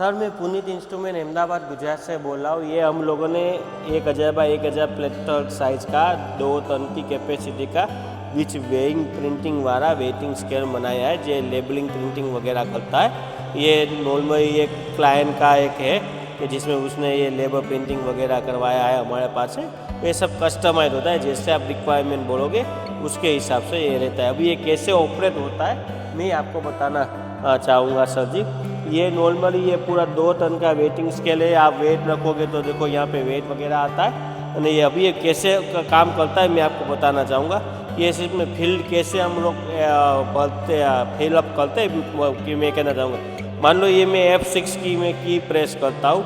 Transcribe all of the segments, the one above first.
Sir मैं Puneet instrument Ahmedabad Gujarat से बोल रहा हूँ। ये हम लोगों ने 1000 बाई 1000 प्लेटर साइज का 2 टन की कैपेसिटी का विच वेइंग प्रिंटिंग वाला वेटिंग स्केल बनाया है, जो लेबलिंग प्रिंटिंग वगैरह करता है। ये नॉर्मली एक क्लाइंट का एक है कि जिसमें उसने ये लेबर प्रिंटिंग वगैरह करवाया है हमारे पास से। ये सब कस्टमाइज होता है, जैसे आप रिक्वायरमेंट बोलोगे उसके हिसाब से ये रहता है। अभी ये कैसे ऑपरेट होता है मैं आपको बताना चाहूँगा सर जी। ये नॉर्मली ये पूरा 2 टन का वेटिंग स्केल है। आप वेट रखोगे तो देखो यहाँ पे वेट वगैरह आता है। और ये अभी ये कैसे काम करता है मैं आपको बताना चाहूँगा। ये सिर्फ में फील्ड कैसे हम लोग भरते फिल अप करते हैं कि मैं कहना चाहूँगा। मान लो ये मैं F6 की मैं की प्रेस करता हूँ,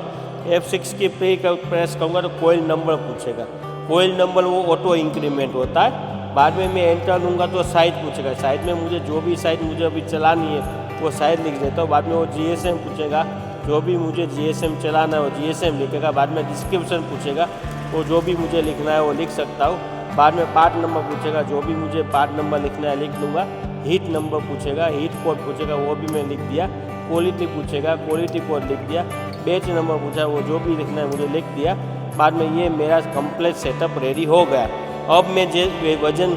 F6 की प्रेस करूँगा तो कोयल नंबर पूछेगा। कोयल नंबर वो ऑटो इंक्रीमेंट होता है। बाद में मैं एंटर लूँगा तो साइज पूछेगा। साइज में मुझे जो भी साइज मुझे अभी चलानी है वो साइज लिख देता हूँ। बाद में वो GSM पूछेगा, जो भी मुझे GSM चलाना है वो GSM लिखेगा। बाद में डिस्क्रिप्शन पूछेगा, वो जो भी मुझे लिखना है वो लिख सकता हूँ। बाद में पार्ट नंबर पूछेगा, जो भी मुझे पार्ट नंबर लिखना है लिख लूँगा। हीट नंबर पूछेगा, हीट कोड पूछेगा, वो भी मैं लिख दिया। क्वालिटी पूछेगा, क्वालिटी कोड लिख दिया। बैच नंबर पूछा, वो जो भी लिखना है मुझे लिख दिया। बाद में ये मेरा कंप्लीट सेटअप रेडी हो गया। अब मैं जो वजन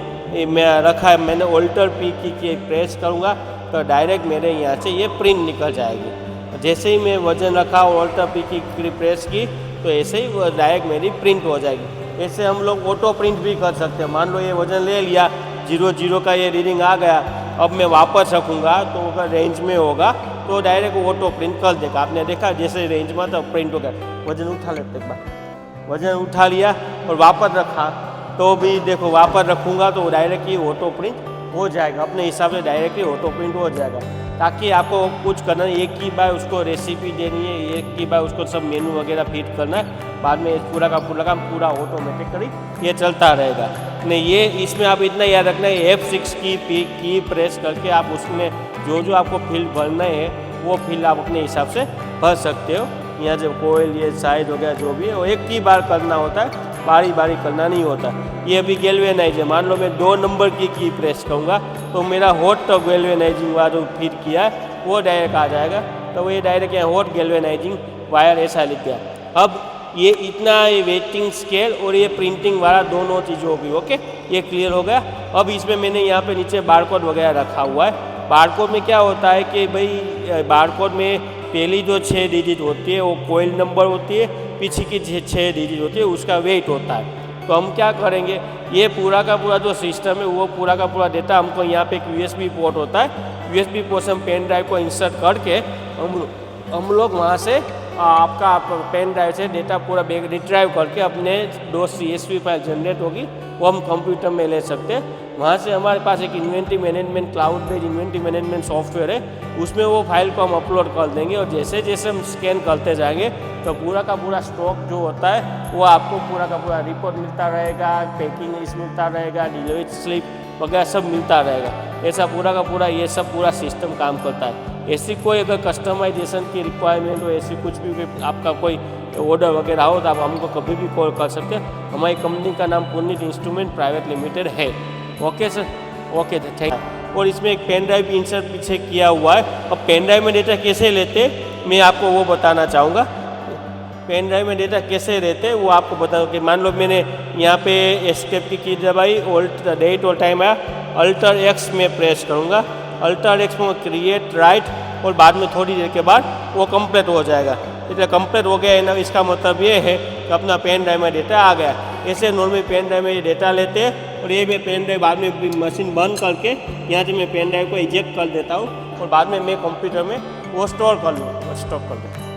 मैं रखा है मैंने ऑल्टर पी की प्रेस करूँगा तो डायरेक्ट मेरे यहाँ से ये प्रिंट निकल जाएगी। जैसे ही मैं वजन रखा ऑल्टर पी की प्रेस की तो ऐसे ही वो डायरेक्ट मेरी प्रिंट हो जाएगी। ऐसे हम लोग ऑटो प्रिंट भी कर सकते हैं। मान लो ये वजन ले लिया, 00 का ये रीडिंग आ गया, अब मैं वापस रखूँगा तो अगर रेंज में होगा तो डायरेक्ट ऑटो प्रिंट कर देगा। आपने देखा जैसे रेंज में तो प्रिंट हो गया। वजन उठा लेते एक बार, वजन उठा लिया और वापस रखा तो भी देखो वापस रखूँगा तो डायरेक्ट ही ऑटो प्रिंट हो जाएगा। अपने हिसाब से डायरेक्टली ऑटो प्रिंट हो जाएगा। ताकि आपको कुछ करना है, एक ही बार उसको रेसिपी देनी है, एक ही बार उसको सब मेनू वगैरह फिट करना है। बाद में पूरा का पूरा काम पूरा ऑटोमेटिकली ये चलता रहेगा। नहीं ये इसमें आप इतना याद रखना है, F6 की प्रेस करके आप उसमें जो आपको फील्ड भरना है वो फील्ड आप अपने हिसाब से भर सकते हो। यहाँ जब कोयल ये साइज हो गया जो भी है वो एक ही बार करना होता है, बारी बारी करना नहीं होता। ये अभी गैल्वेनाइज है। मान लो मैं 2 नंबर की प्रेस करूँगा तो मेरा हॉट गैल्वेनाइजिंग वायर जो फिट किया है वो डायरेक्ट आ जाएगा। तो वो ये डायरेक्ट यहाँ हॉट गैल्वेनाइजिंग वायर ऐसा लिख गया। अब ये इतना ये वेटिंग स्केल और ये प्रिंटिंग वाला दोनों चीज़ें होगी। ओके, ये क्लियर हो गया। अब इसमें मैंने यहाँ पे नीचे बारकोड वगैरह रखा हुआ है। बारकोड में क्या होता है कि भाई बारकोड में पहली जो 6 डिजिट होती है वो कोयल नंबर होती है, पीछे की 6 डिजिट होती है उसका वेट होता है। तो हम क्या करेंगे, ये पूरा का पूरा जो सिस्टम है वो पूरा का पूरा डेटा हमको यहाँ पे एक USB पोर्ट होता है। USB पोर्ट से हम पेन ड्राइव को इंसर्ट करके हम लोग वहाँ से आपका पेन ड्राइव से डेटा पूरा बैग रिट्राइव करके अपने जो CSV फाइल जनरेट होगी वो हम कंप्यूटर में ले सकते हैं। वहाँ से हमारे पास एक inventory management cloud based inventory management software है, उसमें वो फाइल को हम अपलोड कर देंगे। और जैसे जैसे हम स्कैन करते जाएंगे तो पूरा का पूरा स्टॉक जो होता है वो आपको पूरा का पूरा रिपोर्ट मिलता रहेगा, पैकिंग लिस्ट मिलता रहेगा, डिलीवरी स्लिप वगैरह सब मिलता रहेगा। ऐसा पूरा का पूरा ये सब पूरा सिस्टम काम करता है। ऐसी कोई अगर कस्टमाइजेशन की रिक्वायरमेंट हो, ऐसी कुछ भी आपका कोई ऑर्डर वगैरह हो तो आप हमको कभी भी कॉल कर सकते हैं। हमारी कंपनी का नाम पुनीत इंस्ट्रूमेंट प्राइवेट लिमिटेड है। Okay sir, okay thank you. और इसमें एक पेन ड्राइव इंसर्ट पीछे किया हुआ है। अब पेन ड्राइव में डेटा कैसे लेते मैं आपको वो बताना चाहूँगा। पेन ड्राइव में डेटा कैसे रहते वो आपको बता कि मान लो मैंने यहाँ पे एस्केप की दबाई, डेट और टाइम आया, अल्टर X में प्रेस करूँगा। अल्टर X में क्रिएट राइट और बाद में थोड़ी देर के बाद वो कंप्लीट हो जाएगा। इसलिए कंप्लीट हो गया है ना, इसका मतलब ये है कि अपना पेन ड्राइव में डेटा आ गया। ऐसे नॉर्मली पेन ड्राइव में ये डेटा लेते हैं और ये मैं पेन ड्राइव बाद में मशीन बंद करके यहाँ से मैं पेन ड्राइव को इजेक्ट कर देता हूँ और बाद में मैं कंप्यूटर में वो स्टोर कर लूँ, स्टॉक कर दूँ।